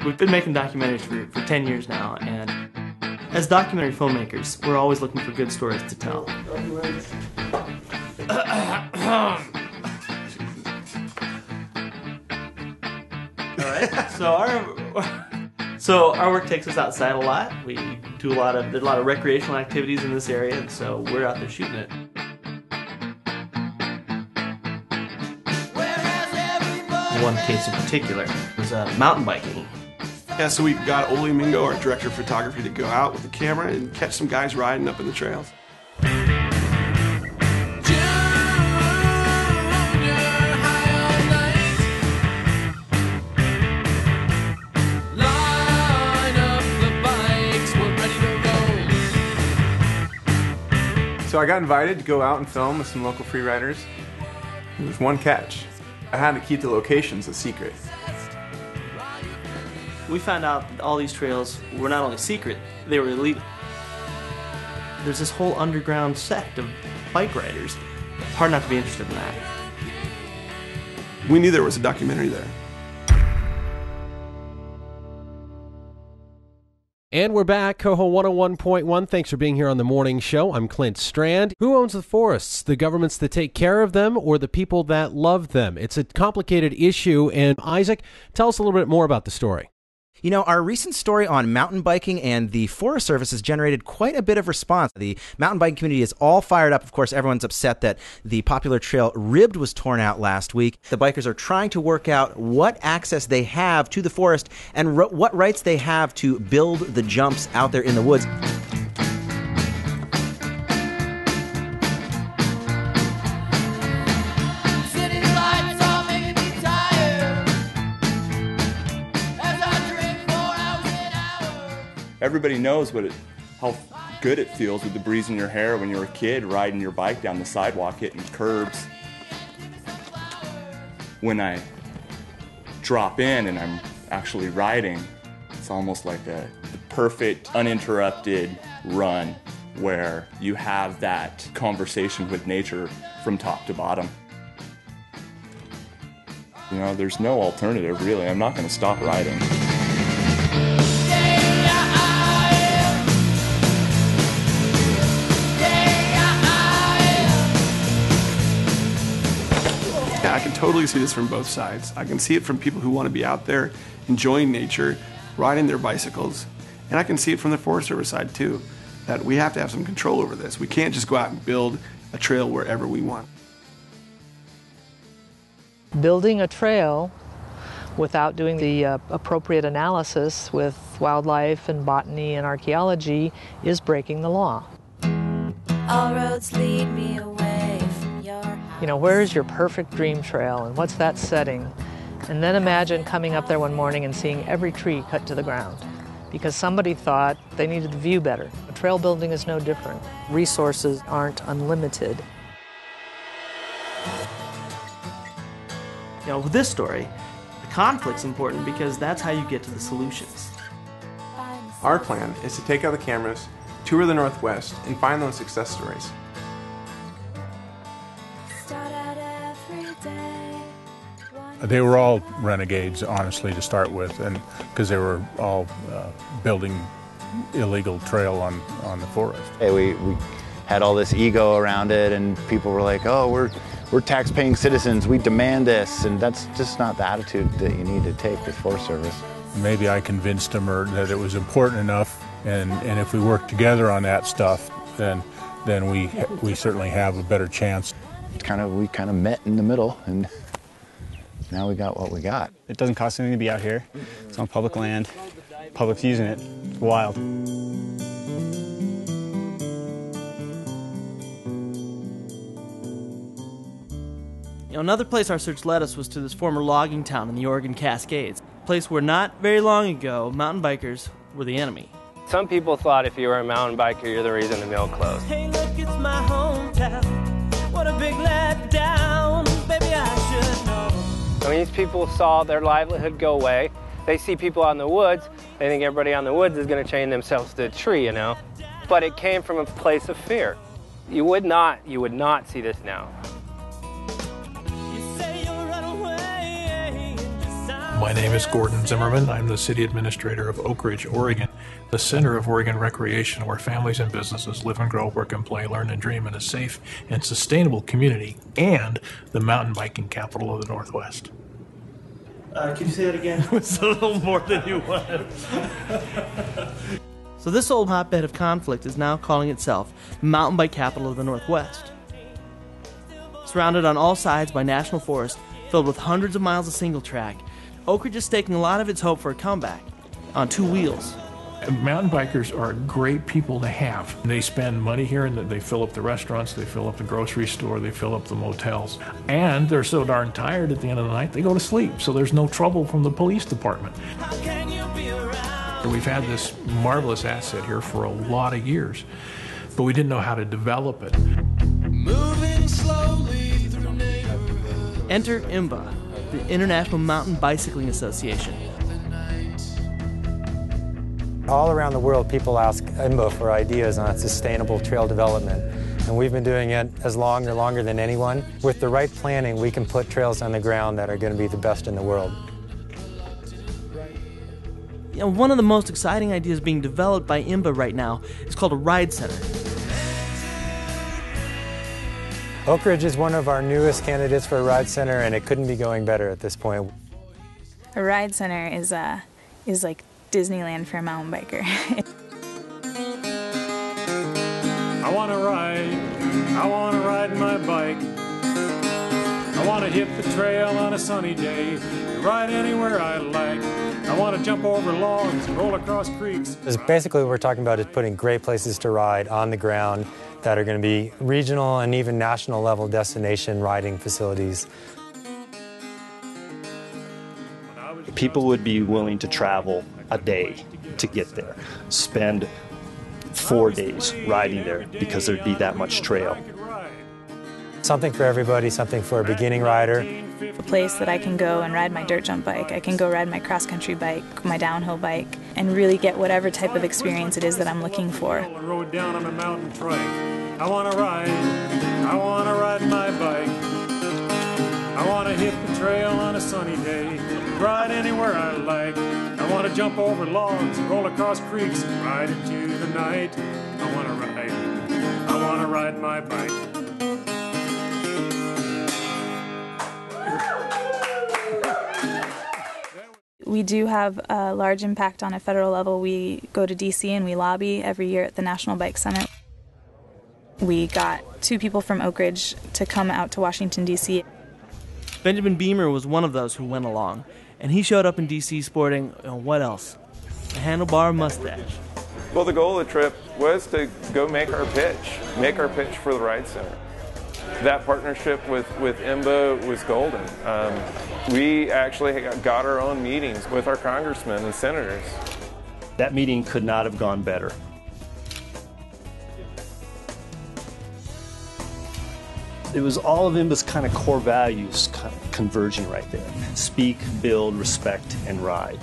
We've been making documentaries for 10 years now, and as documentary filmmakers, we're always looking for good stories to tell. Alright, so our work takes us outside a lot. We do there's a lot of recreational activities in this area, and so we're out there shooting it. One case in particular was mountain biking. Yeah, so we got Oli Mingo, our director of photography, to go out with the camera and catch some guys riding up in the trails. So I got invited to go out and film with some local free riders. There was one catch. I had to keep the locations a secret. We found out that all these trails were not only secret, they were illegal. There's this whole underground sect of bike riders. It's hard not to be interested in that. We knew there was a documentary there. And we're back, Coho 101.1. Thanks for being here on the morning show. I'm Clint Strand. Who owns the forests? The governments that take care of them or the people that love them? It's a complicated issue. And Isaac, tell us a little bit more about the story. You know, our recent story on mountain biking and the Forest Service has generated quite a bit of response. The mountain biking community is all fired up. Of course, everyone's upset that the popular trail Ribbed was torn out last week. The bikers are trying to work out what access they have to the forest and what rights they have to build the jumps out there in the woods. Everybody knows how good it feels with the breeze in your hair when you're a kid riding your bike down the sidewalk hitting curbs. When I drop in and I'm actually riding, it's almost like the perfect uninterrupted run where you have that conversation with nature from top to bottom. You know, there's no alternative really. I'm not going to stop riding. I can totally see this from both sides. I can see it from people who want to be out there enjoying nature, riding their bicycles, and I can see it from the Forest Service side too, that we have to have some control over this. We can't just go out and build a trail wherever we want. Building a trail without doing the appropriate analysis with wildlife and botany and archaeology is breaking the law. All roads lead me away from your house. You know, where is your perfect dream trail and what's that setting? And then imagine coming up there one morning and seeing every tree cut to the ground because somebody thought they needed the view better. Trail building is no different. Resources aren't unlimited. You know, with this story, the conflict's important because that's how you get to the solutions. Our plan is to take out the cameras, tour the Northwest, and find those success stories. They were all renegades, honestly, to start with, and because they were all building illegal trail on the forest. Hey, we had all this ego around it, and people were like, "Oh, we're tax-paying citizens. We demand this," and that's just not the attitude that you need to take with Forest Service. Maybe I convinced them that it was important enough, and if we work together on that stuff, then we certainly have a better chance. We kind of met in the middle, and now we got what we got. It doesn't cost anything to be out here. It's on public land. Public's using it. It's wild. You know, another place our search led us was to this former logging town in the Oregon Cascades, a place where not very long ago, mountain bikers were the enemy. Some people thought if you were a mountain biker, you're the reason the mill closed. Hey, look, it's my hometown. What a big letdown. Baby, I should know. I mean, these people saw their livelihood go away. They see people out in the woods. They think everybody out in the woods is going to chain themselves to a tree, you know. But it came from a place of fear. You would not see this now. My name is Gordon Zimmerman. I'm the city administrator of Oak Ridge, Oregon, the center of Oregon recreation where families and businesses live and grow, work and play, learn and dream in a safe and sustainable community, and the mountain biking capital of the Northwest. Can you say that again? It was a little more than you wanted. So this old hotbed of conflict is now calling itself the mountain bike capital of the Northwest. Surrounded on all sides by national forest, filled with hundreds of miles of single track, Oak Ridge is staking a lot of its hope for a comeback on two wheels. Mountain bikers are great people to have. They spend money here and they fill up the restaurants, they fill up the grocery store, they fill up the motels. And they're so darn tired at the end of the night, they go to sleep. So there's no trouble from the police department. We've had this marvelous asset here for a lot of years, but we didn't know how to develop it. Moving slowly through neighborhoods. Enter IMBA, the International Mountain Bicycling Association. All around the world, people ask IMBA for ideas on sustainable trail development, and we've been doing it as long or longer than anyone. With the right planning, we can put trails on the ground that are going to be the best in the world. You know, one of the most exciting ideas being developed by IMBA right now is called a Ride Center. Oak Ridge is one of our newest candidates for a Ride Center, and it couldn't be going better at this point. A Ride Center is like Disneyland for a mountain biker. I want to ride my bike. I want to hit the trail on a sunny day, ride anywhere I like. I want to jump over logs, roll across creeks. Basically what we're talking about is putting great places to ride on the ground that are going to be regional and even national level destination riding facilities. People would be willing to travel a day to get there, spend 4 days riding there because there'd be that much trail. Something for everybody, something for a beginning rider. A place that I can go and ride my dirt jump bike, I can go ride my cross-country bike, my downhill bike, and really get whatever type of experience it is that I'm looking for. Rode down on a mountain trike. I want to ride my bike. I want to hit the trail on a sunny day, ride anywhere I like. I want to jump over logs, roll across creeks, ride into the night. I want to ride my bike. We do have a large impact on a federal level. We go to DC and we lobby every year at the National Bike Summit. We got 2 people from Oak Ridge to come out to Washington, DC. Benjamin Beamer was one of those who went along, and he showed up in DC sporting, what else? A handlebar mustache. Well, the goal of the trip was to go make our pitch for the Ride Center. That partnership with IMBA was golden. We actually got our own meetings with our congressmen and senators. That meeting could not have gone better. It was all of IMBA's kind of core values kind of converging right there. Speak, build, respect, and ride.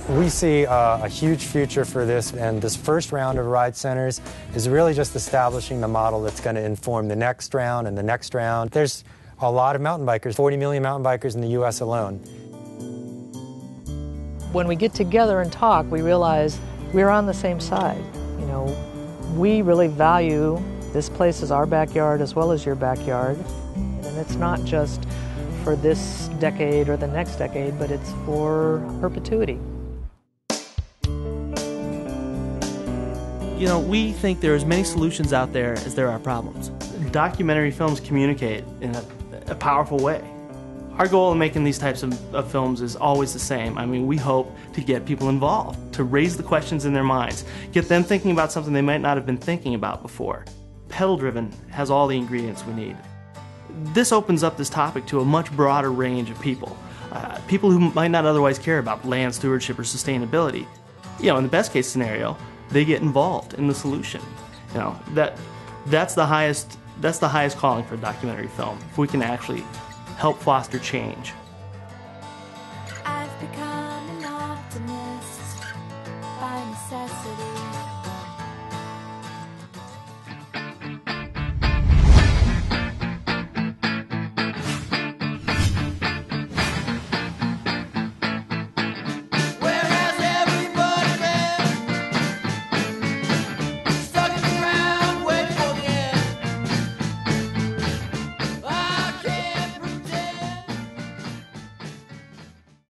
We see a huge future for this, and this first round of Ride Centers is really just establishing the model that's going to inform the next round and the next round. There's a lot of mountain bikers, 40 million mountain bikers in the U.S. alone. When we get together and talk, we realize we're on the same side. You know, we really value this place as our backyard as well as your backyard. And it's not just for this decade or the next decade, but it's for perpetuity. You know, we think there are as many solutions out there as there are problems. Documentary films communicate in a powerful way. Our goal in making these types of films is always the same. I mean, we hope to get people involved, to raise the questions in their minds, get them thinking about something they might not have been thinking about before. Pedal Driven has all the ingredients we need. This opens up this topic to a much broader range of people. People who might not otherwise care about land stewardship or sustainability. You know, in the best case scenario, they get involved in the solution. You know, that's the highest calling for a documentary film, if we can actually help foster change.